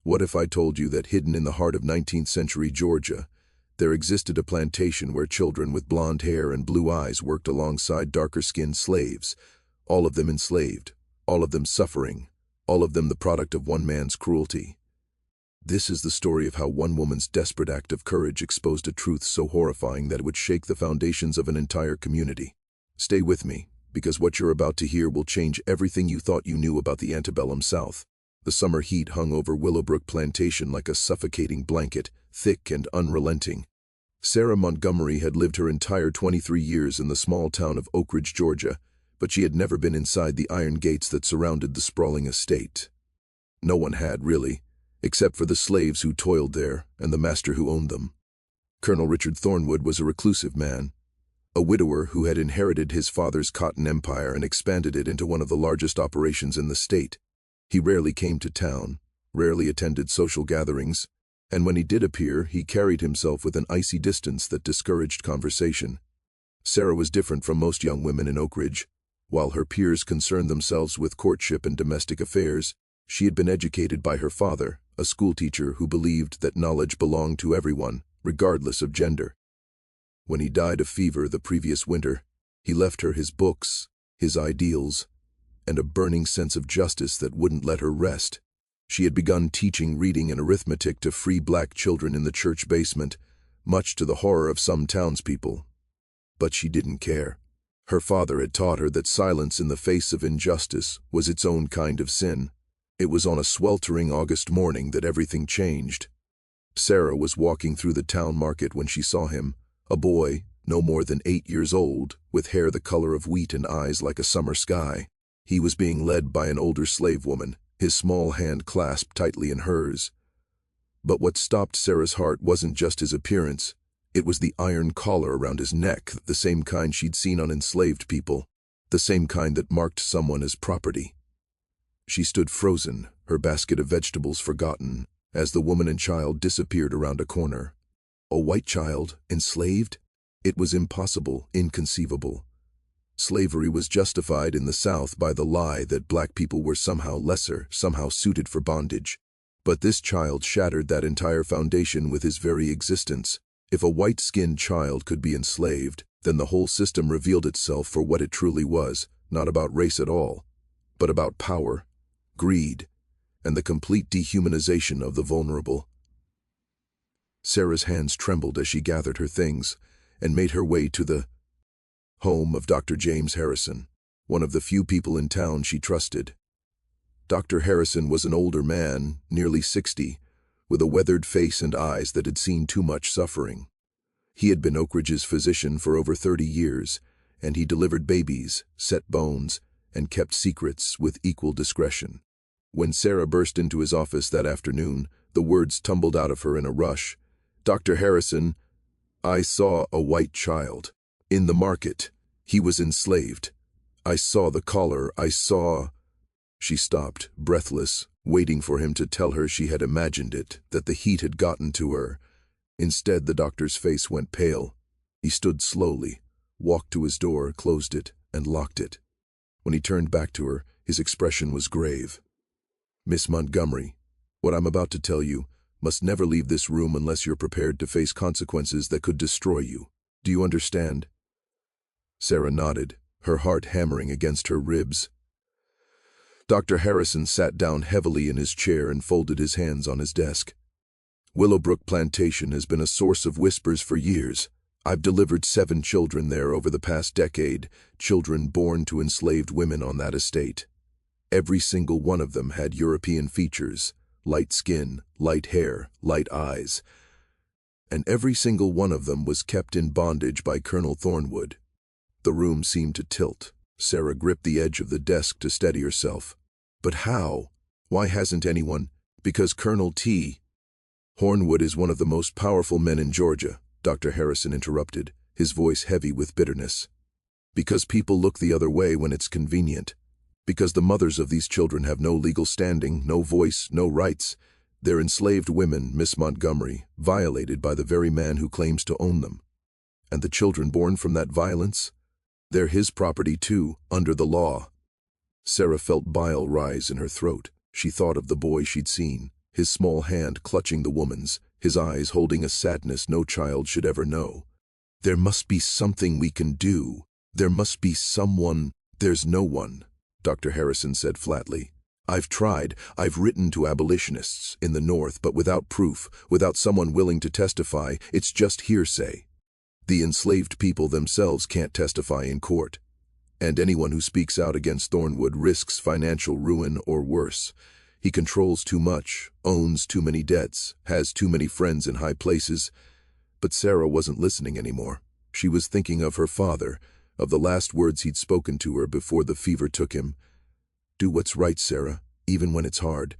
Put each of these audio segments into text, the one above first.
What if I told you that hidden in the heart of 19th century Georgia, there existed a plantation where children with blonde hair and blue eyes worked alongside darker-skinned slaves, all of them enslaved, all of them suffering, all of them the product of one man's cruelty? This is the story of how one woman's desperate act of courage exposed a truth so horrifying that it would shake the foundations of an entire community. Stay with me, because what you're about to hear will change everything you thought you knew about the antebellum South. The summer heat hung over Willowbrook Plantation like a suffocating blanket, thick and unrelenting. Sarah Montgomery had lived her entire 23 years in the small town of Oak Ridge, Georgia, but she had never been inside the iron gates that surrounded the sprawling estate. No one had, really, except for the slaves who toiled there and the master who owned them. Colonel Richard Thornwood was a reclusive man, a widower who had inherited his father's cotton empire and expanded it into one of the largest operations in the state. He rarely came to town, rarely attended social gatherings, and when he did appear, he carried himself with an icy distance that discouraged conversation. Sarah was different from most young women in Oak Ridge. While her peers concerned themselves with courtship and domestic affairs, she had been educated by her father, a schoolteacher who believed that knowledge belonged to everyone, regardless of gender. When he died of fever the previous winter, he left her his books, his ideals, and a burning sense of justice that wouldn't let her rest. She had begun teaching reading and arithmetic to free black children in the church basement, much to the horror of some townspeople. But she didn't care. Her father had taught her that silence in the face of injustice was its own kind of sin. It was on a sweltering August morning that everything changed. Sarah was walking through the town market when she saw him, a boy, no more than 8 years old, with hair the color of wheat and eyes like a summer sky. He was being led by an older slave woman, his small hand clasped tightly in hers. But what stopped Sarah's heart wasn't just his appearance. It was the iron collar around his neck, the same kind she'd seen on enslaved people, the same kind that marked someone as property. She stood frozen, her basket of vegetables forgotten, as the woman and child disappeared around a corner. A white child, enslaved? It was impossible, inconceivable. Slavery was justified in the South by the lie that black people were somehow lesser, somehow suited for bondage. But this child shattered that entire foundation with his very existence. If a white-skinned child could be enslaved, then the whole system revealed itself for what it truly was, not about race at all, but about power, greed, and the complete dehumanization of the vulnerable. Sarah's hands trembled as she gathered her things and made her way to the home of Dr. James Harrison, one of the few people in town she trusted. Dr. Harrison was an older man, nearly 60, with a weathered face and eyes that had seen too much suffering. He had been Oak Ridge's physician for over 30 years, and he delivered babies, set bones, and kept secrets with equal discretion. When Sarah burst into his office that afternoon, the words tumbled out of her in a rush. "Dr. Harrison, I saw a white child. In the market. He was enslaved. I saw the collar. I saw—" She stopped, breathless, waiting for him to tell her she had imagined it, that the heat had gotten to her. Instead, the doctor's face went pale. He stood slowly, walked to his door, closed it, and locked it. When he turned back to her, his expression was grave. "Miss Montgomery, what I'm about to tell you must never leave this room unless you're prepared to face consequences that could destroy you. Do you understand?" Sarah nodded, her heart hammering against her ribs. Dr. Harrison sat down heavily in his chair and folded his hands on his desk. "Willowbrook Plantation has been a source of whispers for years. I've delivered 7 children there over the past decade, children born to enslaved women on that estate. Every single one of them had European features, light skin, light hair, light eyes. And every single one of them was kept in bondage by Colonel Thornwood." The room seemed to tilt. Sarah gripped the edge of the desk to steady herself. "But how? Why hasn't anyone—" "Because Colonel Thornwood is one of the most powerful men in Georgia," Dr. Harrison interrupted, his voice heavy with bitterness. "Because people look the other way when it's convenient. Because the mothers of these children have no legal standing, no voice, no rights. They're enslaved women, Miss Montgomery, violated by the very man who claims to own them. And the children born from that violence? They're his property too, under the law." Sarah felt bile rise in her throat. She thought of the boy she'd seen, his small hand clutching the woman's, his eyes holding a sadness no child should ever know. "There must be something we can do. There must be someone." "There's no one," Dr. Harrison said flatly. "I've tried. I've written to abolitionists in the North, but without proof, without someone willing to testify. It's just hearsay. The enslaved people themselves can't testify in court. And anyone who speaks out against Thornwood risks financial ruin or worse. He controls too much, owns too many debts, has too many friends in high places." But Sarah wasn't listening anymore. She was thinking of her father, of the last words he'd spoken to her before the fever took him. "Do what's right, Sarah, even when it's hard.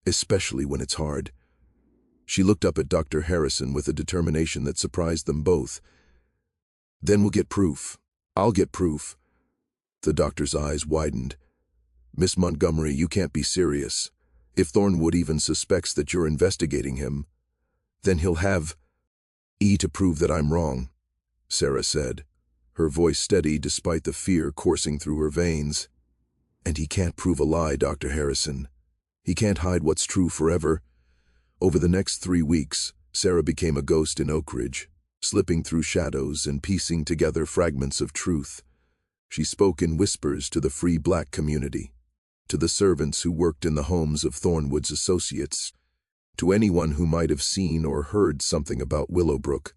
Especially when it's hard." She looked up at Dr. Harrison with a determination that surprised them both. "Then we'll get proof. I'll get proof." The doctor's eyes widened. "Miss Montgomery, you can't be serious. If Thornwood even suspects that you're investigating him, then he'll have to prove that I'm wrong," Sarah said, her voice steady despite the fear coursing through her veins. "And he can't prove a lie, Dr. Harrison. He can't hide what's true forever." Over the next 3 weeks, Sarah became a ghost in Oak Ridge, slipping through shadows and piecing together fragments of truth. She spoke in whispers to the free black community, to the servants who worked in the homes of Thornwood's associates, to anyone who might have seen or heard something about Willowbrook.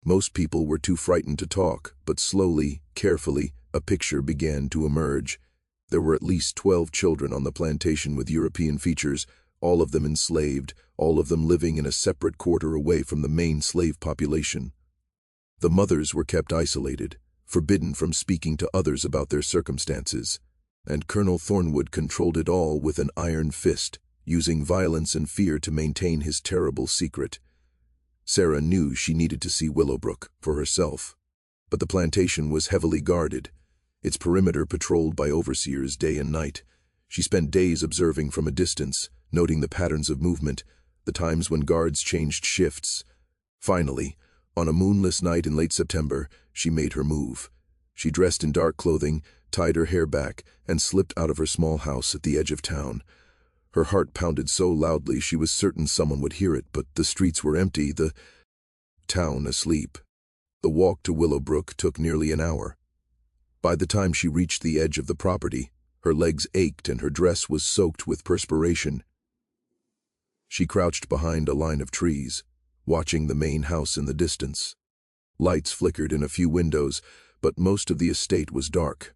Most people were too frightened to talk, but slowly, carefully, a picture began to emerge. There were at least 12 children on the plantation with European features, all of them enslaved, all of them living in a separate quarter away from the main slave population. The mothers were kept isolated, forbidden from speaking to others about their circumstances, and Colonel Thornwood controlled it all with an iron fist, using violence and fear to maintain his terrible secret. Sarah knew she needed to see Willowbrook for herself, but the plantation was heavily guarded, its perimeter patrolled by overseers day and night. She spent days observing from a distance, noting the patterns of movement, the times when guards changed shifts. Finally, on a moonless night in late September, she made her move. She dressed in dark clothing, tied her hair back, and slipped out of her small house at the edge of town. Her heart pounded so loudly she was certain someone would hear it, but the streets were empty, the town asleep. The walk to Willowbrook took nearly an hour. By the time she reached the edge of the property, her legs ached and her dress was soaked with perspiration. She crouched behind a line of trees, watching the main house in the distance. Lights flickered in a few windows, but most of the estate was dark.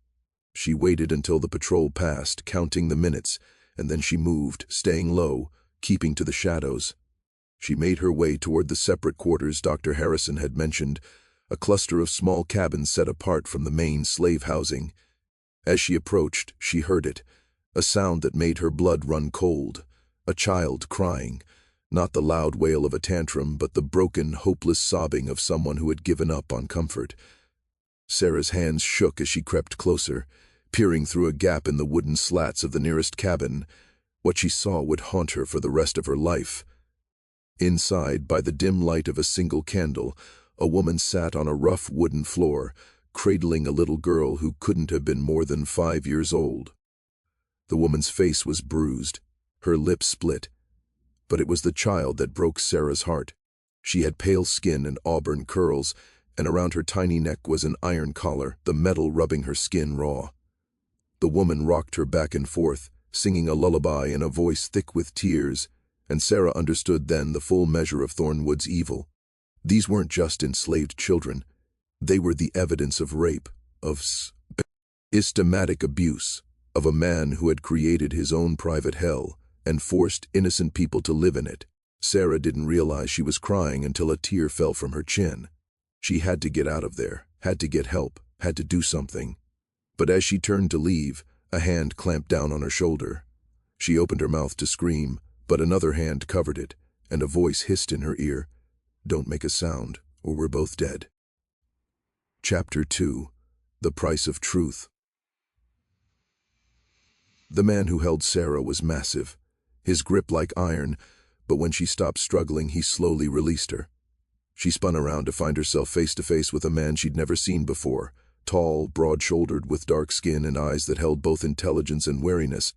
She waited until the patrol passed, counting the minutes, and then she moved, staying low, keeping to the shadows. She made her way toward the separate quarters Dr. Harrison had mentioned, a cluster of small cabins set apart from the main slave housing. As she approached, she heard it, a sound that made her blood run cold, a child crying, not the loud wail of a tantrum, but the broken, hopeless sobbing of someone who had given up on comfort. Sarah's hands shook as she crept closer, peering through a gap in the wooden slats of the nearest cabin. What she saw would haunt her for the rest of her life. Inside, by the dim light of a single candle, a woman sat on a rough wooden floor, cradling a little girl who couldn't have been more than 5 years old. The woman's face was bruised, her lips split, but it was the child that broke Sarah's heart. She had pale skin and auburn curls, and around her tiny neck was an iron collar, the metal rubbing her skin raw. The woman rocked her back and forth, singing a lullaby in a voice thick with tears, and Sarah understood then the full measure of Thornwood's evil. These weren't just enslaved children. They were the evidence of rape, of systematic abuse, of a man who had created his own private hell and forced innocent people to live in it. Sarah didn't realize she was crying until a tear fell from her chin. She had to get out of there, had to get help, had to do something. But as she turned to leave, a hand clamped down on her shoulder. She opened her mouth to scream, but another hand covered it, and a voice hissed in her ear, "Don't make a sound, or we're both dead." Chapter 2. The Price of Truth. The man who held Sarah was massive, his grip like iron, but when she stopped struggling, he slowly released her. She spun around to find herself face to face with a man she'd never seen before, tall, broad-shouldered, with dark skin and eyes that held both intelligence and wariness.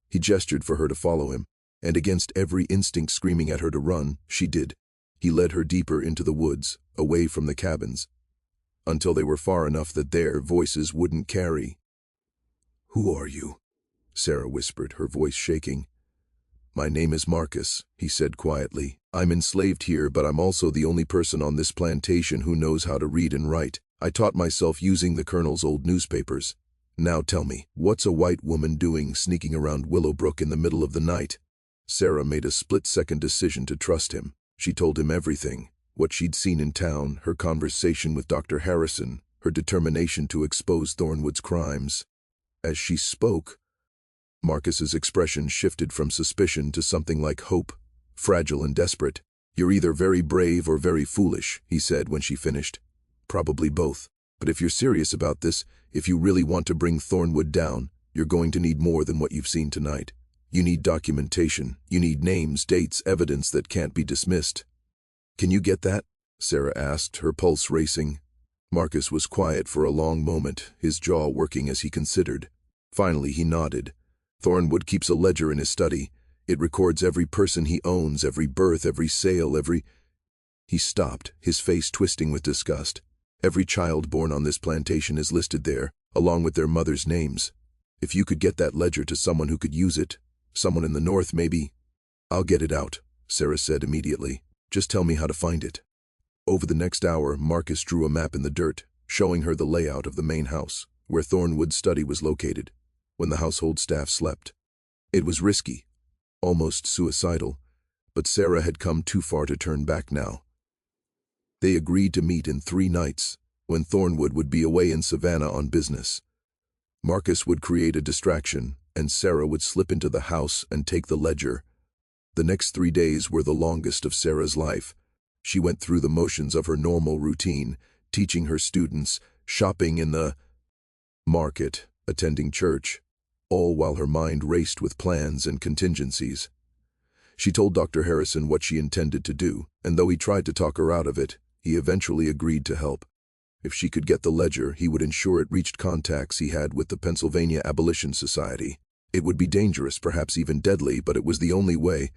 He gestured for her to follow him. And against every instinct screaming at her to run, she did. He led her deeper into the woods, away from the cabins, until they were far enough that their voices wouldn't carry. "Who are you?" Sarah whispered, her voice shaking. "My name is Marcus," he said quietly. "I'm enslaved here, but I'm also the only person on this plantation who knows how to read and write. I taught myself using the Colonel's old newspapers. Now tell me, what's a white woman doing sneaking around Willowbrook in the middle of the night?" Sarah made a split-second decision to trust him. She told him everything, what she'd seen in town, her conversation with Dr. Harrison, her determination to expose Thornwood's crimes. As she spoke, Marcus's expression shifted from suspicion to something like hope, fragile and desperate. "You're either very brave or very foolish," he said when she finished. "Probably both. But if you're serious about this, if you really want to bring Thornwood down, you're going to need more than what you've seen tonight. You need documentation. You need names, dates, evidence that can't be dismissed." "Can you get that?" Sarah asked, her pulse racing. Marcus was quiet for a long moment, his jaw working as he considered. Finally he nodded. "Thornwood keeps a ledger in his study. It records every person he owns, every birth, every sale, every—" He stopped, his face twisting with disgust. "Every child born on this plantation is listed there, along with their mother's names. If you could get that ledger to someone who could use it, someone in the north maybe—" "I'll get it out," Sarah said immediately. "Just tell me how to find it." Over the next hour, Marcus drew a map in the dirt, showing her the layout of the main house, where Thornwood's study was located, when the household staff slept. It was risky, almost suicidal, but Sarah had come too far to turn back now. They agreed to meet in 3 nights, when Thornwood would be away in Savannah on business. Marcus would create a distraction, and Sarah would slip into the house and take the ledger. The next 3 days were the longest of Sarah's life. She went through the motions of her normal routine, teaching her students, shopping in the market, attending church, all while her mind raced with plans and contingencies. She told Dr. Harrison what she intended to do, and though he tried to talk her out of it, he eventually agreed to help. If she could get the ledger, he would ensure it reached contacts he had with the Pennsylvania Abolition Society. It would be dangerous, perhaps even deadly, but it was the only way.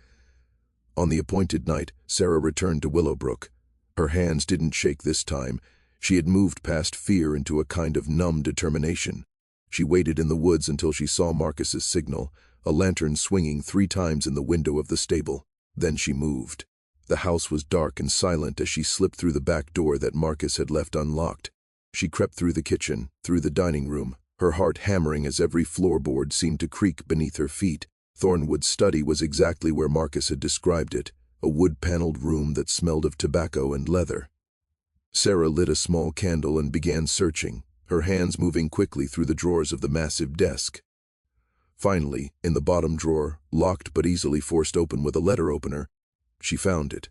On the appointed night, Sarah returned to Willowbrook. Her hands didn't shake this time. She had moved past fear into a kind of numb determination. She waited in the woods until she saw Marcus's signal, a lantern swinging 3 times in the window of the stable. Then she moved. The house was dark and silent as she slipped through the back door that Marcus had left unlocked. She crept through the kitchen, through the dining room, her heart hammering as every floorboard seemed to creak beneath her feet. Thornwood's study was exactly where Marcus had described it, a wood-paneled room that smelled of tobacco and leather. Sarah lit a small candle and began searching, her hands moving quickly through the drawers of the massive desk. Finally, in the bottom drawer, locked but easily forced open with a letter opener, she found it.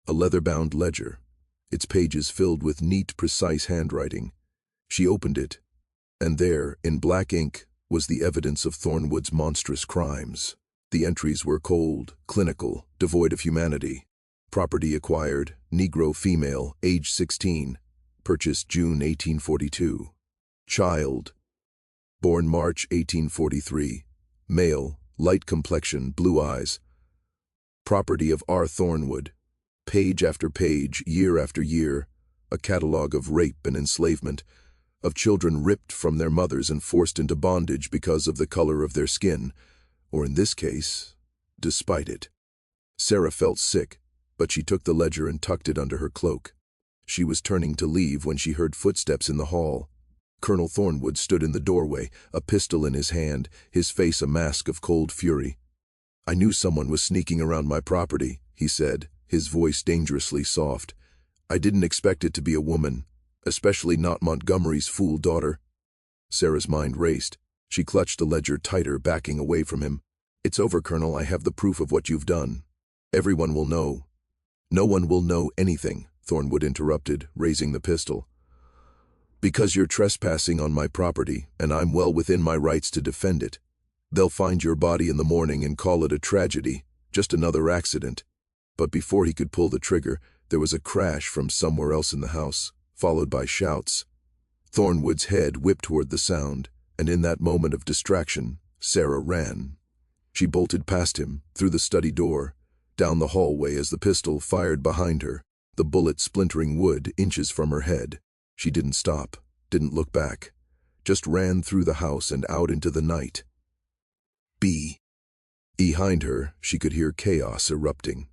A leather-bound ledger, its pages filled with neat, precise handwriting. She opened it, and there, in black ink, was the evidence of Thornwood's monstrous crimes. The entries were cold, clinical, devoid of humanity. Property acquired, Negro female, age 16, purchased June 1842. Child, born March 1843, male, light complexion, blue eyes. Property of R. Thornwood. Page after page, year after year, a catalogue of rape and enslavement, of children ripped from their mothers and forced into bondage because of the color of their skin, or in this case, despite it. Sarah felt sick, but she took the ledger and tucked it under her cloak. She was turning to leave when she heard footsteps in the hall. Colonel Thornwood stood in the doorway, a pistol in his hand, his face a mask of cold fury. "I knew someone was sneaking around my property," he said, his voice dangerously soft. "I didn't expect it to be a woman, especially not Montgomery's fool daughter." Sarah's mind raced. She clutched the ledger tighter, backing away from him. "It's over, Colonel. I have the proof of what you've done. Everyone will know." "No one will know anything," Thornwood interrupted, raising the pistol. "Because you're trespassing on my property, and I'm well within my rights to defend it. They'll find your body in the morning and call it a tragedy, just another accident." But before he could pull the trigger, there was a crash from somewhere else in the house, followed by shouts. Thornwood's head whipped toward the sound, and in that moment of distraction, Sarah ran. She bolted past him, through the study door, down the hallway as the pistol fired behind her, the bullet splintering wood inches from her head. She didn't stop, didn't look back, just ran through the house and out into the night. Behind her, she could hear chaos erupting.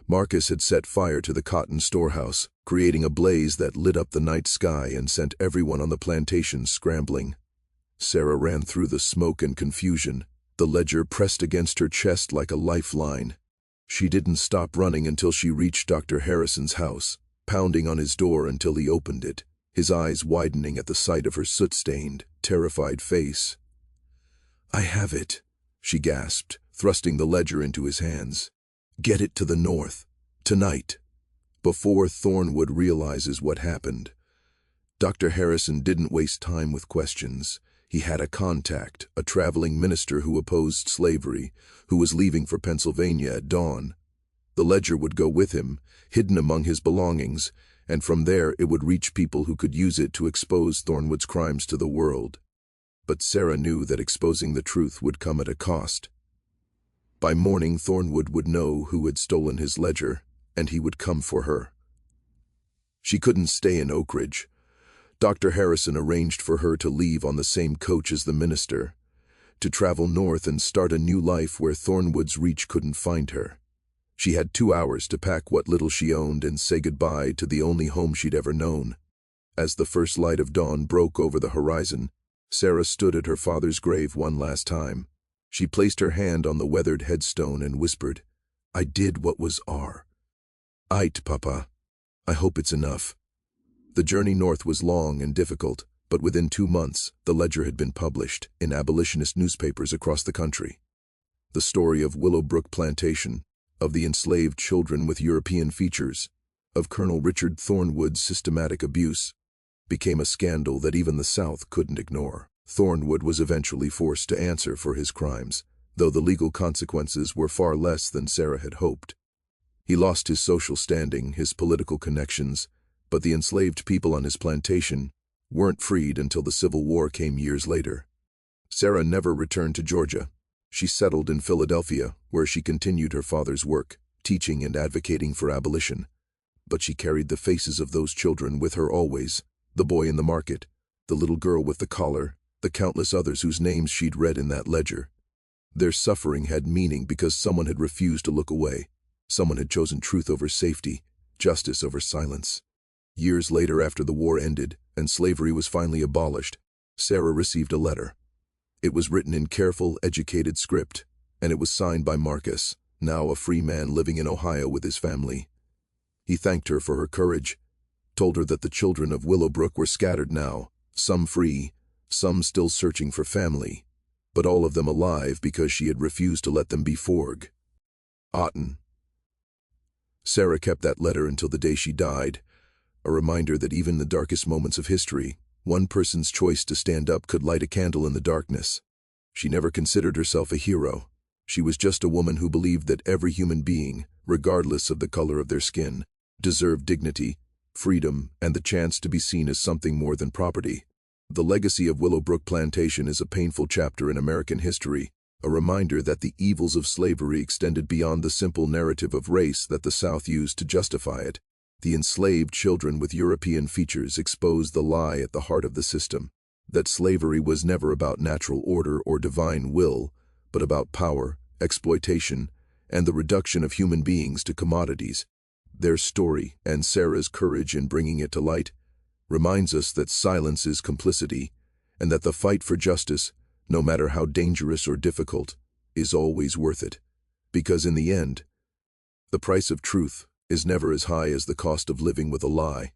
Marcus had set fire to the cotton storehouse, creating a blaze that lit up the night sky and sent everyone on the plantation scrambling. Sarah ran through the smoke and confusion, the ledger pressed against her chest like a lifeline. She didn't stop running until she reached Dr. Harrison's house, pounding on his door until he opened it, his eyes widening at the sight of her soot-stained, terrified face. "I have it," she gasped, thrusting the ledger into his hands. "Get it to the north, tonight, before Thornwood realizes what happened." Dr. Harrison didn't waste time with questions. He had a contact, a traveling minister who opposed slavery, who was leaving for Pennsylvania at dawn. The ledger would go with him, hidden among his belongings, and from there it would reach people who could use it to expose Thornwood's crimes to the world. But Sarah knew that exposing the truth would come at a cost. By morning, Thornwood would know who had stolen his ledger, and he would come for her. She couldn't stay in Oak Ridge. Dr. Harrison arranged for her to leave on the same coach as the minister, to travel north and start a new life where Thornwood's reach couldn't find her. She had 2 hours to pack what little she owned and say goodbye to the only home she'd ever known. As the first light of dawn broke over the horizon, Sarah stood at her father's grave one last time. She placed her hand on the weathered headstone and whispered, "I did what was Aight, Papa. I hope it's enough." The journey north was long and difficult, but within 2 months, the ledger had been published in abolitionist newspapers across the country. The story of Willowbrook Plantation, of the enslaved children with European features, of Colonel Richard Thornwood's systematic abuse, became a scandal that even the South couldn't ignore. Thornwood was eventually forced to answer for his crimes, though the legal consequences were far less than Sarah had hoped. He lost his social standing, his political connections, but the enslaved people on his plantation weren't freed until the Civil War came years later. Sarah never returned to Georgia. She settled in Philadelphia, where she continued her father's work, teaching and advocating for abolition. But she carried the faces of those children with her always, the boy in the market, the little girl with the collar, the countless others whose names she'd read in that ledger. Their suffering had meaning because someone had refused to look away. Someone had chosen truth over safety, justice over silence. Years later, after the war ended and slavery was finally abolished, Sarah received a letter. It was written in careful, educated script, and it was signed by Marcus, now a free man living in Ohio with his family. He thanked her for her courage, told her that the children of Willowbrook were scattered now, some free, some still searching for family, but all of them alive because she had refused to let them be forgotten. Sarah kept that letter until the day she died, a reminder that even in the darkest moments of history, one person's choice to stand up could light a candle in the darkness. She never considered herself a hero. She was just a woman who believed that every human being, regardless of the color of their skin, deserved dignity, freedom, and the chance to be seen as something more than property. The legacy of Willowbrook Plantation is a painful chapter in American history, a reminder that the evils of slavery extended beyond the simple narrative of race that the South used to justify it. The enslaved children with European features exposed the lie at the heart of the system, that slavery was never about natural order or divine will, but about power, exploitation, and the reduction of human beings to commodities. Their story, and Sarah's courage in bringing it to light, reminds us that silence is complicity, and that the fight for justice, no matter how dangerous or difficult, is always worth it. Because in the end, the price of truth is never as high as the cost of living with a lie.